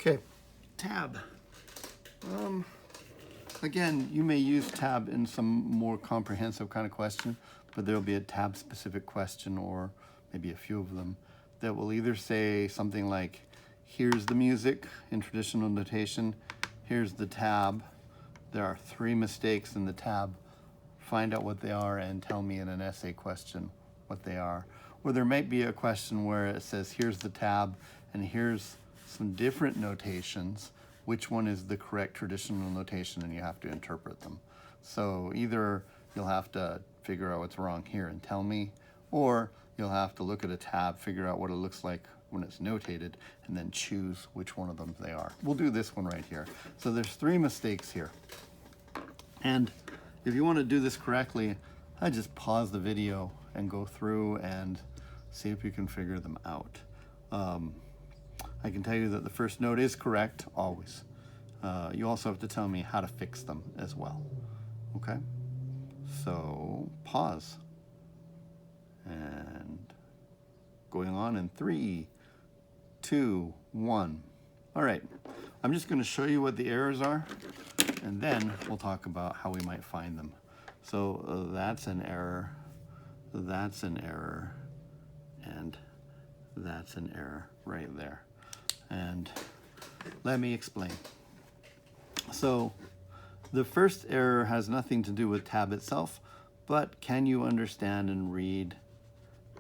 Okay, tab. Again, you may use tab in some more comprehensive kind of question, but there'll be a tab specific question, or maybe a few of them, that will either say something like, here's the music in traditional notation, here's the tab, there are 3 mistakes in the tab, find out what they are and tell me in an essay question what they are. Or there might be a question where it says, here's the tab and here's some different notations, which one is the correct traditional notation, and you have to interpret them. So either you'll have to figure out what's wrong here and tell me, or you'll have to look at a tab, figure out what it looks like when it's notated, and then choose which one of them they are. We'll do this one right here. So there's 3 mistakes here. And if you want to do this correctly, I just pause the video and go through and see if you can figure them out. I can tell you that the first note is correct, always. You also have to tell me how to fix them as well, okay? So pause. And going on in 3, 2, 1. All right, I'm just going to show you what the errors are, and then we'll talk about how we might find them. So that's an error, that's an error, and that's an error right there. And let me explain. So the first error has nothing to do with tab itself, but can you understand and read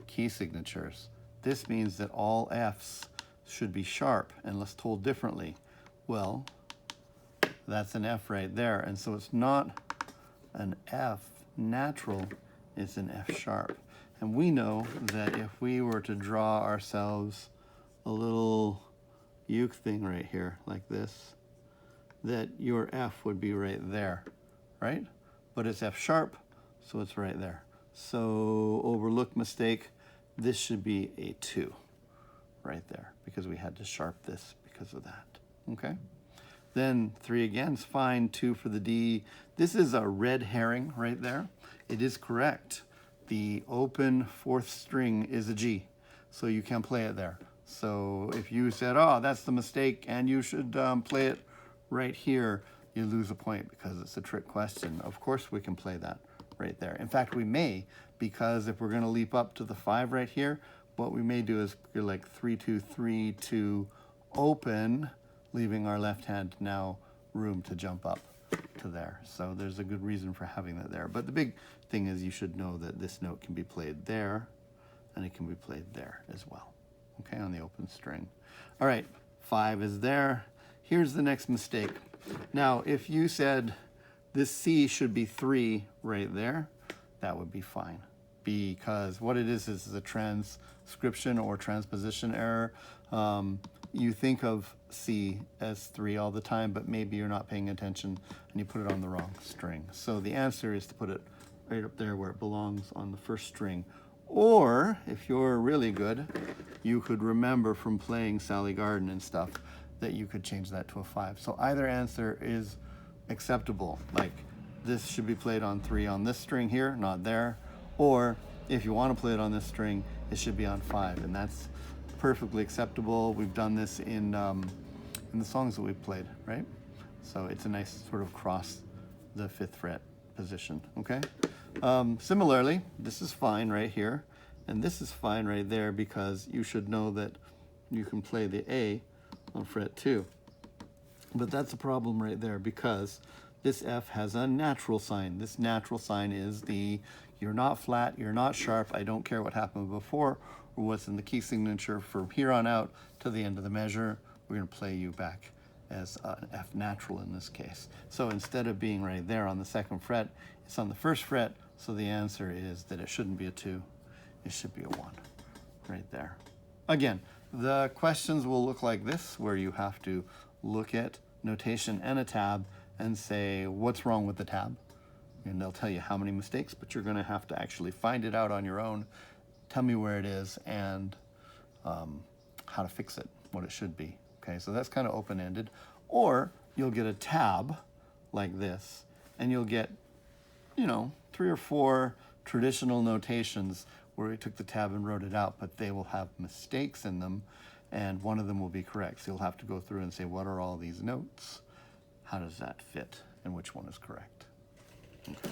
key signatures? This means that all F's should be sharp, unless told differently. Well, that's an F right there, and so it's not an F natural, it's an F sharp. And we know that if we were to draw ourselves a little uke thing right here, like this, that your F would be right there, right? But it's F sharp, so it's right there. So overlook mistake, this should be a 2 right there, because we had to sharp this because of that, okay? Then 3 again is fine, 2 for the D. This is a red herring right there. It is correct. The open 4th string is a G, so you can play it there. So if you said, oh, that's the mistake and you should play it right here, you lose a point because it's a trick question. Of course we can play that right there. In fact, we may, because if we're going to leap up to the 5 right here, what we may do is you're like 3, 2, 3, 2, open, leaving our left hand now room to jump up to there. So there's a good reason for having that there. But the big thing is you should know that this note can be played there, and it can be played there as well, okay, on the open string. All right, 5 is there. Here's the next mistake. Now, if you said this C should be 3 right there, that would be fine, because what it is a transcription or transposition error. You think of C as 3 all the time, but maybe you're not paying attention and you put it on the wrong string. So the answer is to put it right up there where it belongs on the 1st string. Or if you're really good, you could remember from playing Sally Garden and stuff that you could change that to a 5. So either answer is acceptable. Like this should be played on 3 on this string here, not there. Or if you want to play it on this string, it should be on 5, and that's perfectly acceptable. We've done this in the songs that we've played, right? So it's a nice sort of cross the 5th fret position, okay? Similarly, this is fine right here, and this is fine right there, because you should know that you can play the A on fret 2. But that's a problem right there, because this F has a natural sign. This natural sign is the you're not flat, you're not sharp, I don't care what happened before or what's in the key signature. From here on out to the end of the measure, we're going to play you back as an F natural in this case. So instead of being right there on the 2nd fret, it's on the 1st fret, so the answer is that it shouldn't be a 2, it should be a 1 right there. Again, the questions will look like this, where you have to look at notation and a tab and say, what's wrong with the tab? And they'll tell you how many mistakes, but you're going to have to actually find it out on your own, tell me where it is, and how to fix it, what it should be. Okay, so that's kind of open-ended. Or you'll get a tab like this, and you'll get, 3 or 4 traditional notations where we took the tab and wrote it out, but they will have mistakes in them. and one of them will be correct. So you'll have to go through and say, what are all these notes? How does that fit? And which one is correct? Okay.